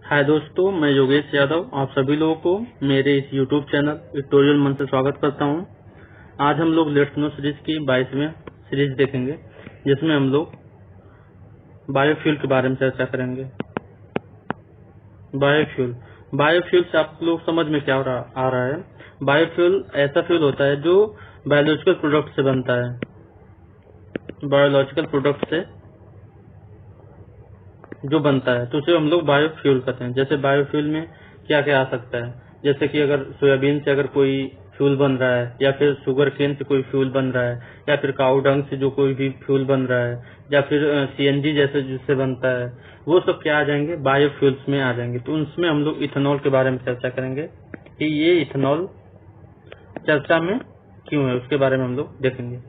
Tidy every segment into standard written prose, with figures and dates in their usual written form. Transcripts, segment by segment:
हाय दोस्तों, मैं योगेश यादव आप सभी लोगों को मेरे इस यूट्यूब चैनल ट्यूटोरियल मन से स्वागत करता हूं। आज हम लोग लेट्स नो सीरीज की 22वें सीरीज देखेंगे, जिसमें हम लोग बायोफ्यूल के बारे में चर्चा करेंगे। बायोफ्यूल से आप लोग समझ में क्या आ रहा है। बायोफ्यूल ऐसा फ्यूल होता है जो बायोलॉजिकल प्रोडक्ट से बनता है। बायोलॉजिकल प्रोडक्ट से जो बनता है तो उसे हम लोग बायोफ्यूल कहते हैं। जैसे बायोफ्यूल में क्या क्या आ सकता है, जैसे कि अगर सोयाबीन से अगर कोई फ्यूल बन रहा है, या फिर शुगर केन से कोई फ्यूल बन रहा है, या फिर काऊ डंग से जो कोई भी फ्यूल बन रहा है, या फिर सीएनजी जैसे जिससे बनता है, वो सब क्या आ जाएंगे, बायोफ्यूल्स में आ जाएंगे। तो उसमें हम लोग इथेनॉल के बारे में चर्चा करेंगे कि ये इथेनॉल चर्चा में क्यों है, उसके बारे में हम लोग देखेंगे।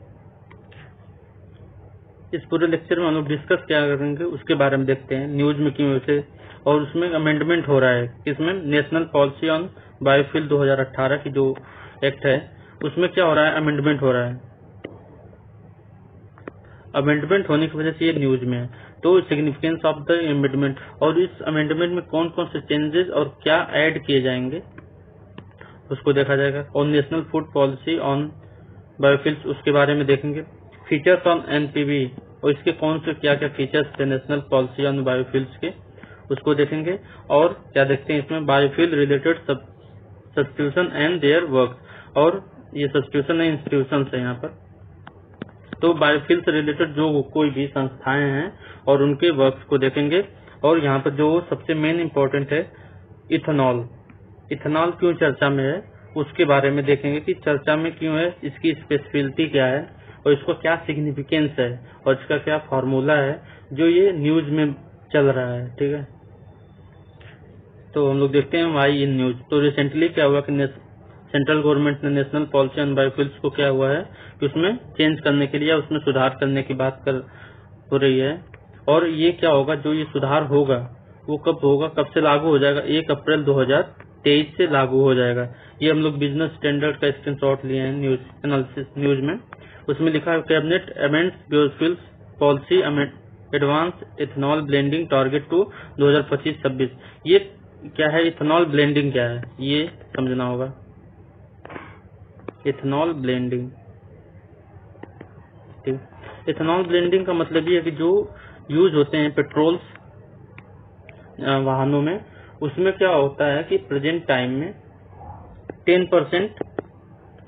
इस पूरे लेक्चर में हम लोग डिस्कस क्या करेंगे उसके बारे में देखते हैं, न्यूज में क्यों उसे, और उसमें अमेंडमेंट हो रहा है किसमें, नेशनल पॉलिसी ऑन बायोफ्यूल 2018 की जो एक्ट है उसमें क्या हो रहा है, अमेंडमेंट हो रहा है। अमेंडमेंट होने की वजह से ये न्यूज में है। तो सिग्निफिकेंस ऑफ द अमेंडमेंट, और इस अमेंडमेंट में कौन कौन से चेंजेस और क्या ऐड किए जाएंगे उसको देखा जाएगा। और national food policy on biofuels उसके बारे में देखेंगे। फीचर्स ऑन एनपीवी, और इसके कौन से क्या क्या फीचर्स थे नेशनल पॉलिसी ऑन बायोफ्यूल्स के, उसको देखेंगे। और क्या देखते हैं इसमें, biofuel related substitution and their work, और ये सब्स्टिट्यूशन एंड इंस्टीट्यूशन है यहाँ पर। तो बायोफ्यूल से रिलेटेड जो कोई भी संस्थाएं हैं और उनके वर्क्स को देखेंगे। और यहाँ पर जो सबसे मेन इम्पोर्टेंट है, इथेनॉल इथेनॉल क्यों चर्चा में है उसके बारे में देखेंगे कि चर्चा में क्यों है, इसकी स्पेशलिटी क्या है, और इसको क्या सिग्निफिकेंस है, और इसका क्या फॉर्मूला है जो ये न्यूज में चल रहा है। ठीक है, तो हम लोग देखते हैं वाई इन न्यूज। तो रिसेंटली क्या हुआ कि सेंट्रल गवर्नमेंट ने नेशनल पॉलिसी ऑन बायोफ्यूल्स को क्या हुआ है कि उसमें चेंज करने के लिए, उसमें सुधार करने की बात हो रही है। और ये क्या होगा, जो ये सुधार होगा वो कब होगा, कब से लागू हो जाएगा, 1 अप्रैल 2023 से लागू हो जाएगा। ये हम लोग बिजनेस स्टैंडर्ड का स्क्रीनशॉट लिए हैं न्यूज एनालिसिस न्यूज में। उसमें लिखा है cabinet amends biofuels policy advance ethanol blending target to 2025-26। ये क्या है, इथेनॉल ब्लेंडिंग क्या है ये समझना होगा। इथेनॉल ब्लेंडिंग, ठीक, इथेनॉल ब्लेंडिंग का मतलब ये है कि जो यूज होते हैं पेट्रोल्स वाहनों में, उसमें क्या होता है कि प्रेजेंट टाइम में 10%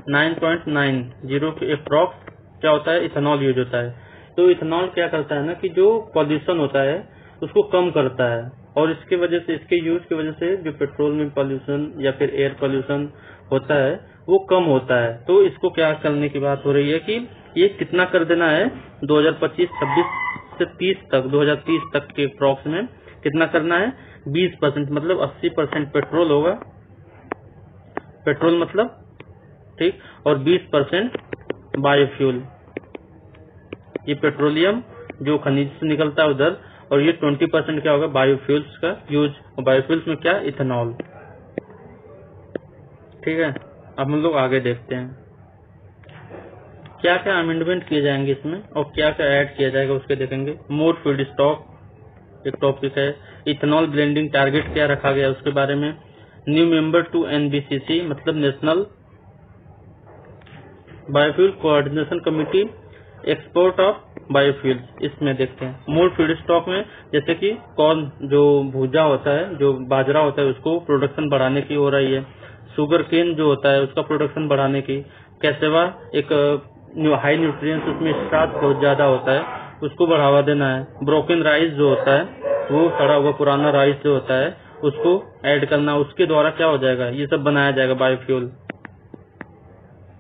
9.90 के अप्रॉक्स क्या होता है, इथेनॉल यूज होता है। तो इथेनॉल क्या करता है ना कि जो पॉल्यूशन होता है उसको कम करता है, और इसके वजह से, इसके यूज की वजह से जो पेट्रोल में पॉल्यूशन या फिर एयर पॉल्यूशन होता है वो कम होता है। तो इसको क्या करने की बात हो रही है कि ये कितना कर देना है, 2025-26 से 30 तक, 2030 तक के अप्रॉक्स में कितना करना है, 20%, मतलब 80% पेट्रोल होगा, पेट्रोल मतलब, ठीक, और 20% बायोफ्यूल, ये पेट्रोलियम जो खनिज से निकलता है उधर, और ये 20% क्या होगा बायोफ्यूल्स का यूज। और बायोफ्यूल्स में क्या, इथेनॉल। ठीक है, अब हम लोग आगे देखते हैं क्या क्या अमेंडमेंट किए जाएंगे इसमें और क्या क्या ऐड किया जाएगा उसके देखेंगे। मोर फीड स्टॉक एक टॉपिक है। इथेनॉल ब्लेंडिंग टारगेट क्या रखा गया उसके बारे में। न्यू मेंबर टू एनबीसीसी मतलब national biofuel coordination committee, export of biofuels, इसमें देखते हैं। मोर फीड स्टॉक में जैसे कि कॉर्न जो भूजा होता है, जो बाजरा होता है, उसको प्रोडक्शन बढ़ाने की हो रही है। शुगर केन जो होता है उसका प्रोडक्शन बढ़ाने की। कैसेवा एक हाई न्यूट्रिएंट्स, उसमें स्टार्च बहुत ज्यादा होता है, उसको बढ़ावा देना है। ब्रोकन राइस जो होता है, वो सड़ा हुआ पुराना राइस जो होता है उसको ऐड करना, उसके द्वारा क्या हो जाएगा, ये सब बनाया जाएगा बायोफ्यूल।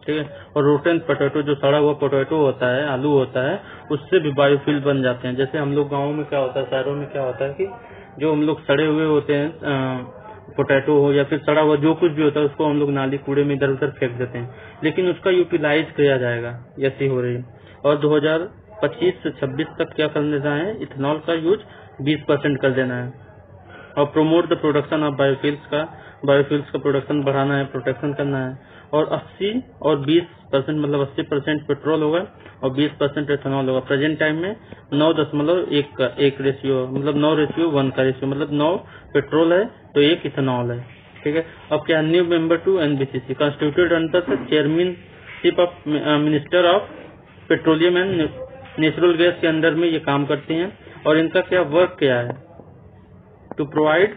ठीक है, और रोटन पोटैटो जो सड़ा हुआ पोटैटो होता है, आलू होता है, उससे भी बायोफ्यूल बन जाते हैं। जैसे हम लोग गाँव में क्या होता है, शहरों में क्या होता है कि जो हम लोग सड़े हुए होते हैं पोटैटो हो या फिर सड़ा हुआ जो कुछ भी होता है, उसको हम लोग नाली कूड़े में इधर उधर फेंक देते हैं, लेकिन उसका यूटिलाइज किया जाएगा, ऐसी हो रही है। और 2025 से 26 तक क्या कर देना है, इथेनॉल का यूज 20% कर देना है। और promote the production of biofuels का बायोफ्यूल्स का प्रोडक्शन बढ़ाना है, प्रोटेक्शन करना है, और 80 और 20% मतलब 80% पेट्रोल होगा और 20% एथेनॉल होगा। प्रेजेंट टाइम में 9.1 रेशियो मतलब 9:1 का रेशियो, मतलब 9 पेट्रोल है तो 1 इथेनॉल है। ठीक है। अब क्या new member to NBCC constituted under the chairmanship of minister of petroleum and natural gas के अंदर में ये काम करती हैं। और इनका क्या वर्क क्या है, टू प्रोवाइड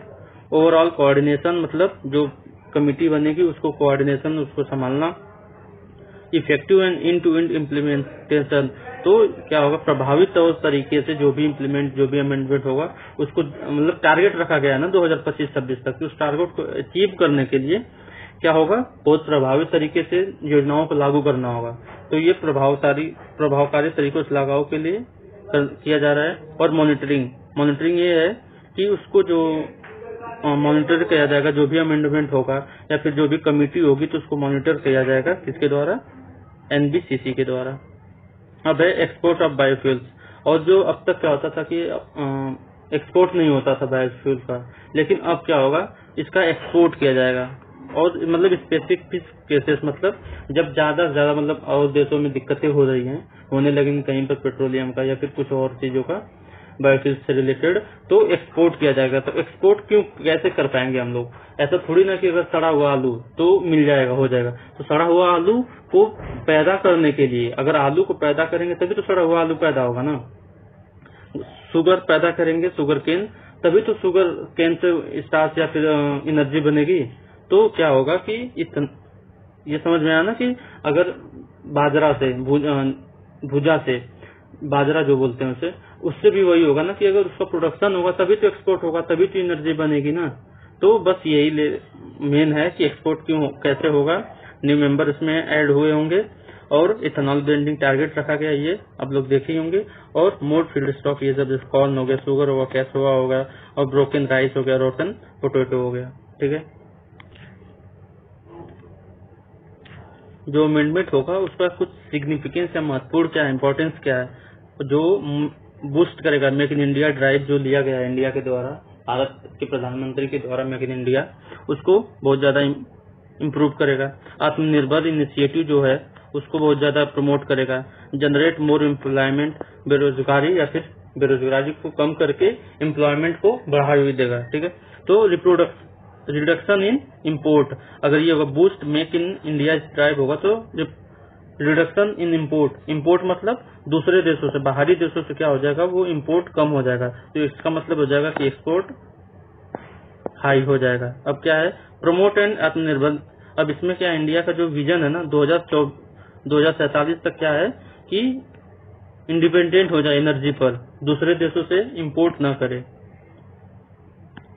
ओवरऑल कोऑर्डिनेशन, मतलब जो कमिटी बनेगी उसको कोऑर्डिनेशन, उसको संभालना, effective and end to end implementation, तो क्या होगा प्रभावित तौर तरीके से जो भी अमेंडमेंट होगा उसको मतलब टारगेट रखा गया है ना 2025-26 तक, उस टारगेट को अचीव करने के लिए क्या होगा बहुत प्रभावित तरीके से योजनाओं को लागू करना होगा। तो ये प्रभावकारी तरीकों से लगाव के लिए किया जा रहा है। और मॉनिटरिंग ये है कि उसको जो मॉनिटर किया जाएगा, जो भी अमेंडमेंट होगा या फिर जो भी कमेटी होगी तो उसको मॉनिटर किया जाएगा किसके द्वारा, एनबीसीसी के द्वारा। अब है एक्सपोर्ट ऑफ बायोफ्यूल्स, और जो अब तक क्या होता था कि एक्सपोर्ट नहीं होता था बायोफ्यूल का, लेकिन अब क्या होगा इसका एक्सपोर्ट किया जाएगा। और मतलब स्पेसिफिक केसेस, मतलब जब ज्यादा से ज्यादा मतलब और देशों में दिक्कतें हो रही हैं, होने लगेंगी कहीं पर पेट्रोलियम का या फिर कुछ और चीजों का बायोफ्यूल से रिलेटेड, तो एक्सपोर्ट किया जाएगा। तो एक्सपोर्ट क्यों कैसे कर पाएंगे हम लोग, ऐसा थोड़ी ना कि अगर सड़ा हुआ आलू तो मिल जाएगा हो जाएगा। तो सड़ा हुआ आलू को पैदा करने के लिए, अगर आलू को पैदा करेंगे तभी तो सड़ा हुआ आलू पैदा होगा ना। शुगर पैदा करेंगे, शुगर केन, तभी तो शुगर केन से स्टार्च या फिर एनर्जी बनेगी। तो क्या होगा कि ये समझ में आया ना कि अगर बाजरा से भुजा से बाजरा जो बोलते हैं उसे, उससे भी वही होगा ना कि अगर उसका प्रोडक्शन होगा तभी तो एक्सपोर्ट होगा, तभी तो एनर्जी बनेगी ना। तो बस यही मेन है कि एक्सपोर्ट क्यों कैसे होगा। न्यू मेंबर इसमें ऐड हुए होंगे और इथेनॉल ब्लेंडिंग टारगेट रखा गया, ये आप लोग देखे ही होंगे। और मोर फील्ड स्टॉक, ये जब कॉर्न हो गया, शुगर होगा, कैसोआ होगा, और ब्रोकन राइस हो गया, रोटन पोटैटो हो गया। ठीक है। जो अमेंडमेंट होगा उसका कुछ सिग्निफिकेंस या महत्वपूर्ण क्या है, इम्पोर्टेंस क्या है, जो बूस्ट करेगा मेक इन इंडिया ड्राइव जो लिया गया है इंडिया के द्वारा, भारत के प्रधानमंत्री के द्वारा मेक इन इंडिया, उसको बहुत ज्यादा इम्प्रूव करेगा। आत्मनिर्भर इनिशिएटिव जो है उसको बहुत ज्यादा प्रमोट करेगा। जनरेट मोर एम्प्लॉयमेंट, बेरोजगारी या फिर बेरोजगारी को कम करके एम्प्लॉयमेंट को बढ़ावा देगा। ठीक है। तो रिडक्शन इन इम्पोर्ट, अगर ये होगा boost make in India drive होगा तो रिडक्शन इन इम्पोर्ट मतलब दूसरे देशों से, बाहरी देशों से क्या हो जाएगा, वो इम्पोर्ट कम हो जाएगा। तो इसका मतलब हो जाएगा कि एक्सपोर्ट हाई हो जाएगा। अब क्या है प्रमोट एंड आत्मनिर्भर। अब इसमें क्या इंडिया का जो विजन है ना 2047 तक क्या है कि इंडिपेंडेंट हो जाए एनर्जी पर, दूसरे देशों से इम्पोर्ट ना करे,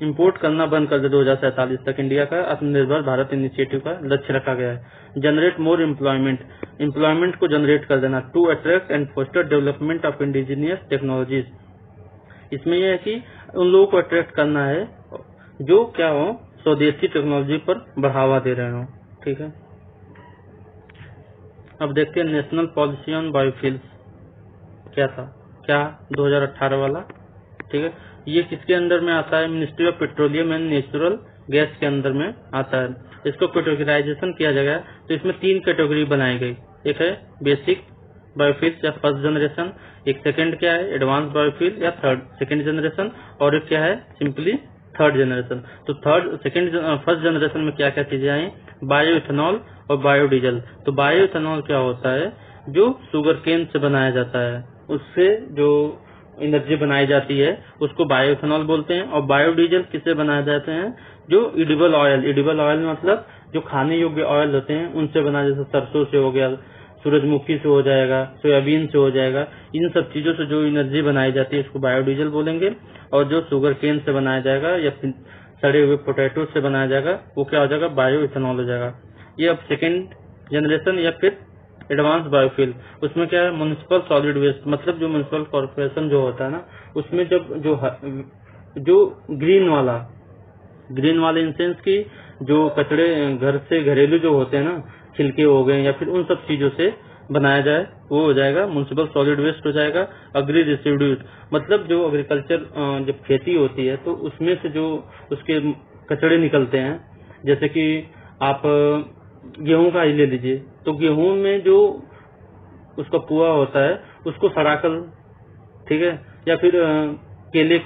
इम्पोर्ट करना बंद कर दे 2047 तक। इंडिया का आत्मनिर्भर भारत इनिशिएटिव का लक्ष्य रखा गया है। जनरेट मोर एम्प्लॉयमेंट को जनरेट कर देना। To attract and foster development of indigenous technologies, इसमें यह है कि उन लोगों को अट्रैक्ट करना है जो क्या हो स्वदेशी टेक्नोलॉजी पर बढ़ावा दे रहे हो। ठीक है। अब देखते हैं नेशनल पॉलिसी ऑन बायोफ्यूल्स क्या था, क्या 2018 वाला। ठीक है। ये किसके अंदर में आता है, ministry of petroleum and natural gas के अंदर में आता है। इसको कैटेगराइजेशन किया जाएगा तो इसमें 3 कैटेगरी बनाई गई। एक है बेसिक बायोफ्यूल्स या फर्स्ट जनरेशन, एक सेकंड क्या है एडवांस बायोफ्यूल या सेकंड जनरेशन, और एक क्या है सिंपली थर्ड जनरेशन। तो फर्स्ट जनरेशन में क्या क्या चीजें आई, बायो इथेनॉल और बायोडीजल। तो बायो इथेनॉल क्या होता है, जो शुगर केन से बनाया जाता है, उससे जो एनर्जी बनाई जाती है उसको बायो इथेनॉल बोलते हैं। और बायोडीजल किससे बनाए जाते हैं, जो इडिबल ऑयल मतलब जो खाने योग्य ऑयल होते हैं उनसे बनाया, जैसे सरसों से हो गया, सूरजमुखी से हो जाएगा, सोयाबीन से हो जाएगा, इन सब चीजों से जो एनर्जी बनाई जाती है उसको बायोडीजल बोलेंगे। और जो शुगर केन से बनाया जाएगा या फिर सड़े हुए पोटैटो से बनाया जाएगा वो क्या हो जाएगा, बायो इथेनॉल हो जाएगा। ये अब सेकेंड जनरेशन या फिर एडवांस बायोफ्यूल, उसमें क्या है म्युनिसिपल सॉलिड वेस्ट, मतलब जो म्युनिसिपल कॉर्पोरेशन जो होता है ना उसमें जब जो ग्रीन वाले इन सेंस की जो कचड़े घर से घरेलू जो होते हैं ना, छिलके हो गए या फिर उन सब चीजों से बनाया जाए वो हो जाएगा म्युनिसिपल सॉलिड वेस्ट हो जाएगा। अग्री रेसिड्यूज मतलब जो एग्रीकल्चर जब खेती होती है तो उसमें से जो उसके कचड़े निकलते हैं जैसे कि आप गेहूं का ही ले लीजिए, तो गेहूं में जो उसका पुआ होता है उसको सड़ाकर, ठीक है, या फिर केले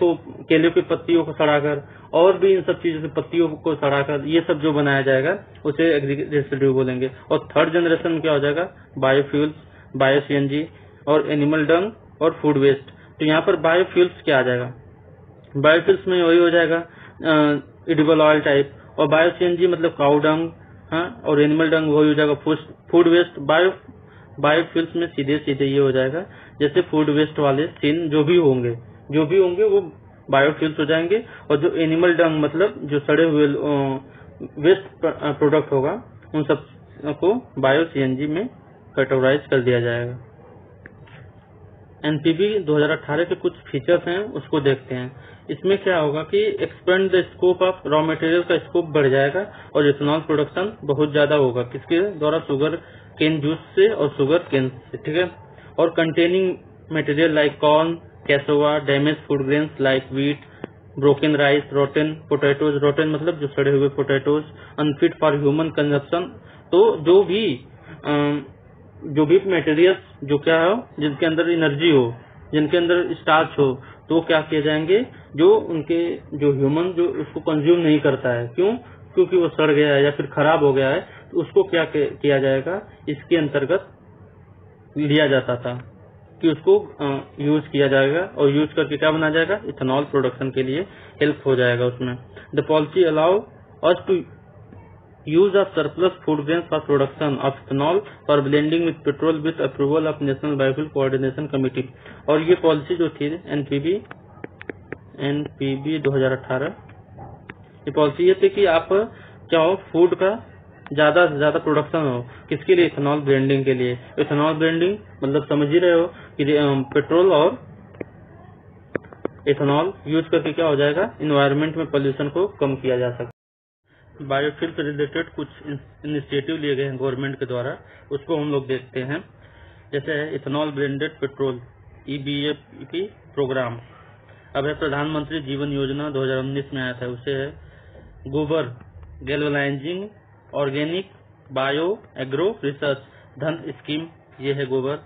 की पत्तियों को सड़ाकर, और भी इन सब चीजों से पत्तियों को सड़ाकर ये सब जो बनाया जाएगा उसे रेसिड्यू बोलेंगे। और थर्ड जनरेशन में क्या हो जाएगा, बायोफ्यूल्स, बायो सीएनजी और एनिमल डंग और फूड वेस्ट। तो यहाँ पर बायोफ्यूल्स क्या आ जाएगा, बायोफ्यूल्स में वही हो जाएगा एडिबल ऑयल टाइप, और बायो सीएनजी मतलब काउ डंग, हाँ, और एनिमल डंग वही हो जाएगा फूड वेस्ट। बायोफ्यूल्स में सीधे सीधे ये हो जाएगा, जैसे फूड वेस्ट वाले सीन जो भी होंगे वो बायोफ्यूल्स हो जाएंगे, और जो एनिमल डंग मतलब जो सड़े हुए वेस्ट प्रोडक्ट होगा उन सब को बायो सीएनजी में कैटेगराइज कर दिया जाएगा। एनपीवी 2018 के कुछ फीचर्स हैं उसको देखते हैं। इसमें क्या होगा कि expand the scope of raw material का स्कोप बढ़ जाएगा और इथेनॉल प्रोडक्शन बहुत ज्यादा होगा, किसके द्वारा, शुगर केन जूस से और शुगर केन से, ठीक है। और containing material like corn, cassava, damage food grains like wheat, broken rice, rotten potatoes, rotten मतलब जो सड़े हुए potatoes, unfit for human consumption. तो जो भी मटेरियल्स जो क्या हो, जिनके अंदर एनर्जी हो, जिनके अंदर स्टार्च हो, तो क्या किए जाएंगे, जो ह्यूमन जो उसको कंज्यूम नहीं करता है, क्यों, क्योंकि वो सड़ गया है या फिर खराब हो गया है, तो उसको क्या किया जाएगा, इसके अंतर्गत लिया जाता था कि उसको यूज किया जाएगा, और यूज करके क्या बना जाएगा, इथेनॉल प्रोडक्शन के लिए हेल्प हो जाएगा उसमें। The policy allow us to use of surplus food grains for production of ethanol for blending with petrol with approval of National Biofuel Coordination Committee। और ये पॉलिसी जो थी एनपीबी 2018, ये पॉलिसी ये थी कि आप क्या हो, फूड का ज्यादा से ज्यादा प्रोडक्शन हो, किसके लिए, इथेनॉल ब्लेंडिंग के लिए। इथेनॉल ब्लेंडिंग मतलब समझ ही रहे हो कि पेट्रोल और इथेनॉल यूज करके क्या हो जाएगा, इन्वायरमेंट में पोल्यूशन को कम किया जा सकता है। बायोफ्यूल से रिलेटेड कुछ इनिशिएटिव लिए गए हैं गवर्नमेंट के द्वारा, उसको हम लोग देखते हैं। जैसे है ethanol blended petrol, EBAP programme. अब है प्रधानमंत्री जीवन योजना 2019 में आया था, उसे है गोबर galvanising organic bio agro research धन स्कीम, ये है गोबर।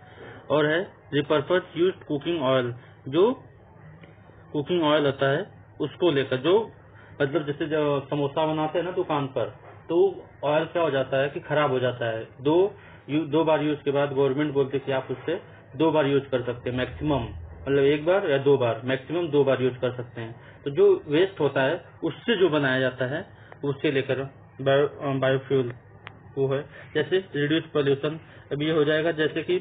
और है रिपर्पज यूज्ड कुकिंग ऑयल, जो कुकिंग ऑयल होता है उसको लेकर, जो मतलब जैसे जो समोसा बनाते हैं ना दुकान पर, तो ऑयल क्या हो जाता है कि खराब हो जाता है, दो बार यूज के बाद गवर्नमेंट बोलती है कि आप उससे 2 बार यूज कर सकते हैं मैक्सिमम, मतलब 1 बार या 2 बार, मैक्सिमम 2 बार यूज कर सकते हैं। तो जो वेस्ट होता है उससे जो बनाया जाता है उससे लेकर बायोफ्यूल वो है। जैसे रिड्यूस पोल्यूशन, अब ये हो जाएगा जैसे कि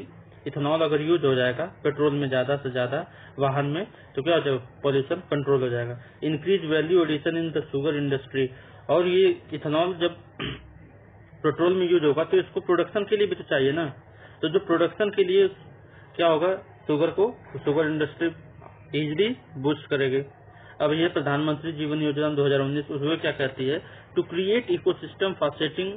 इथेनॉल अगर यूज हो जाएगा पेट्रोल में ज्यादा से ज्यादा वाहन में, तो क्या हो जाएगा, पोल्यूशन कंट्रोल हो जाएगा। Increase value addition in the sugar industry, और ये इथेनॉल जब पेट्रोल में यूज होगा तो इसको प्रोडक्शन के लिए भी तो चाहिए ना, तो जो प्रोडक्शन के लिए क्या होगा, शुगर इंडस्ट्री इजिली बूस्ट करेगी। अब ये प्रधानमंत्री जीवन योजना 2019 उसमें क्या कहती है, to create ecosystem for setting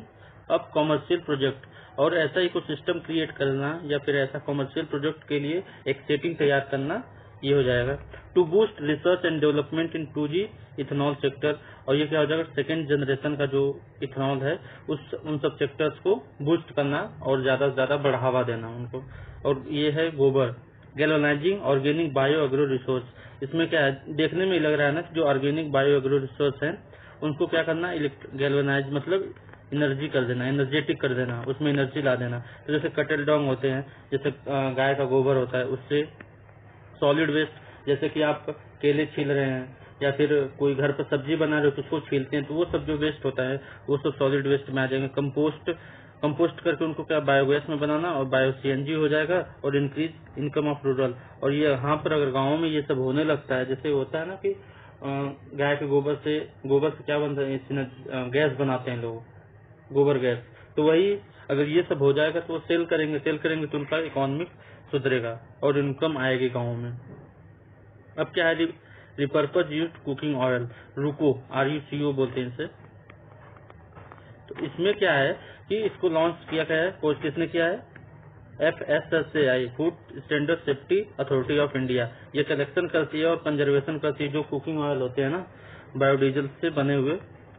up commercial project, और ऐसा इकोसिस्टम क्रिएट करना या फिर ऐसा कॉमर्शियल प्रोजेक्ट के लिए एक सेटिंग तैयार करना, ये हो जाएगा। To boost research and development in 2G ethanol sector, और ये क्या हो जाएगा, सेकेंड जनरेशन का जो इथेनॉल है उन सब सेक्टर्स को बूस्ट करना और ज्यादा से ज्यादा बढ़ावा देना उनको। और ये है गोबर galvanising organic bio agro resource, इसमें क्या है, देखने में लग रहा है ना जो ऑर्गेनिक बायो एग्रो रिसोर्स है उनको क्या करना, गैल्वेनाइज मतलब एनर्जी कर देना, एनर्जेटिक कर देना, उसमें एनर्जी ला देना। तो जैसे कटल डॉन्ग होते हैं, जैसे गाय का गोबर होता है, उससे सॉलिड वेस्ट, जैसे कि आप केले छील रहे हैं या फिर कोई घर पर सब्जी बना रहे हो तो उसको छीलते हैं, तो वो सब जो वेस्ट होता है वो सब सॉलिड वेस्ट में आ जाएंगे। कंपोस्ट करके उनको क्या बायोगैस में बनाना और बायो सीएनजी हो जाएगा, और इंक्रीज इनकम ऑफ रूरल। और ये यहाँ पर अगर गाँव में ये सब होने लगता है, जैसे होता है ना कि गाय के गोबर से क्या बनता है, गैस बनाते हैं लोग, गोबर गैस, तो वही अगर ये सब हो जाएगा तो वो सेल करेंगे तो उनका इकोनॉमिक सुधरेगा और इनकम आएगी गाँव में। अब क्या है, repurpose used cooking oil, RUCO बोलते हैं इसे। तो इसमें क्या है कि इसको लॉन्च किया गया है, कोर्स किसने किया है, FSSAI food standard safety authority of India. ये कलेक्शन करती है और कंजर्वेशन करती है जो कुकिंग ऑयल होते हैं ना, बायोडीजल से बने हुए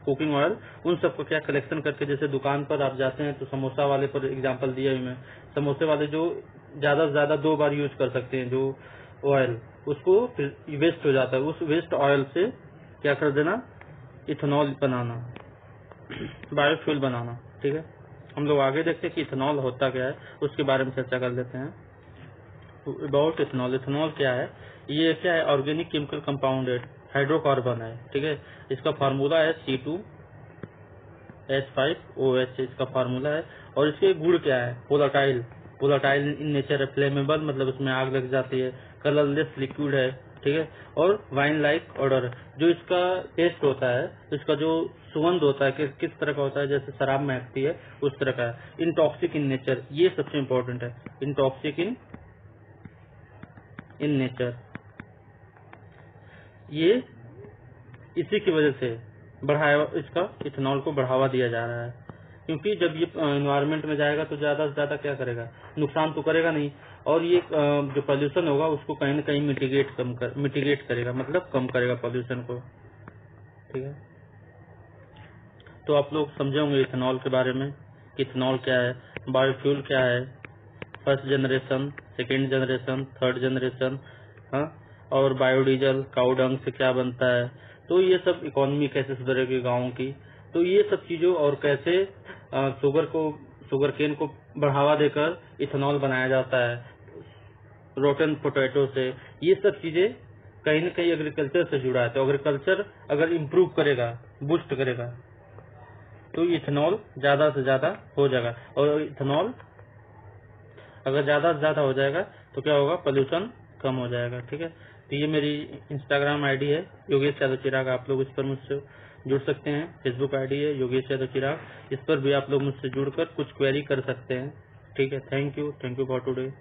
कुकिंग ऑयल, उन सबको क्या कलेक्शन करके, जैसे दुकान पर आप जाते हैं तो समोसा वाले पर एग्जांपल दिया है मैं, समोसे वाले जो ज्यादा से ज्यादा 2 बार यूज कर सकते हैं जो ऑयल, उसको फिर वेस्ट हो जाता है, उस वेस्ट ऑयल से क्या कर देना, इथेनॉल बनाना, बायोफ्यूल बनाना। ठीक है, हम लोग आगे देखते हैं कि इथेनॉल होता क्या है, उसके बारे में चर्चा कर लेते हैं। अबाउट इथेनॉल, इथेनॉल क्या है, ये क्या है, ऑर्गेनिक केमिकल कंपाउंडेड हाइड्रोकार्बन है। ठीक है, इसका फार्मूला है C2H5OH, इसका फार्मूला है। और इसके गुण क्या है, वोलाटाइल, वोलाटाइल इन नेचर है, फ्लेमेबल मतलब उसमें आग लग जाती है, कलरलेस लिक्विड है। ठीक है, और वाइन लाइक ऑर्डर, जो इसका टेस्ट होता है, इसका जो सुगंध होता है कि किस तरह का होता है, जैसे शराब महकती है उस तरह का है। इनटॉक्सिक इन नेचर, ये सबसे इम्पोर्टेंट है, इनटॉक्सिक इन नेचर, ये इसी की वजह से बढ़ावा, इसका इथेनॉल को बढ़ावा दिया जा रहा है, क्योंकि जब ये एनवायरनमेंट में जाएगा तो ज्यादा से ज्यादा क्या करेगा, नुकसान तो करेगा नहीं, और ये जो पोल्यूशन होगा उसको कहीं न कहीं मिटिगेट करेगा, मतलब कम करेगा पोल्यूशन को। ठीक है, तो आप लोग समझे होंगे इथेनॉल के बारे में कि इथेनॉल क्या है, बायोफ्यूल क्या है, first generation, second generation, third generation, हाँ, और बायोडीजल, काऊ डंग से क्या बनता है, तो ये सब इकोनॉमी कैसे सुधरेगी गाँव की, तो ये सब चीजों, और कैसे शुगर केन को बढ़ावा देकर इथेनॉल बनाया जाता है रोटन पोटैटो से, ये सब चीजें कहीं न कहीं एग्रीकल्चर से जुड़ा है। तो एग्रीकल्चर अगर इम्प्रूव करेगा, बूस्ट करेगा, तो इथेनॉल ज्यादा से ज्यादा हो जाएगा, और इथेनॉल अगर ज्यादा से ज्यादा हो जाएगा तो क्या होगा, पोल्यूशन कम हो जाएगा। ठीक है, तो ये मेरी इंस्टाग्राम आईडी है योगेश यादव चिराग, आप लोग इस पर मुझसे जुड़ सकते हैं। फेसबुक आईडी है योगेश यादव चिराग, इस पर भी आप लोग मुझसे जुड़कर कुछ क्वेरी कर सकते हैं। ठीक है, थैंक यू फॉर टुडे।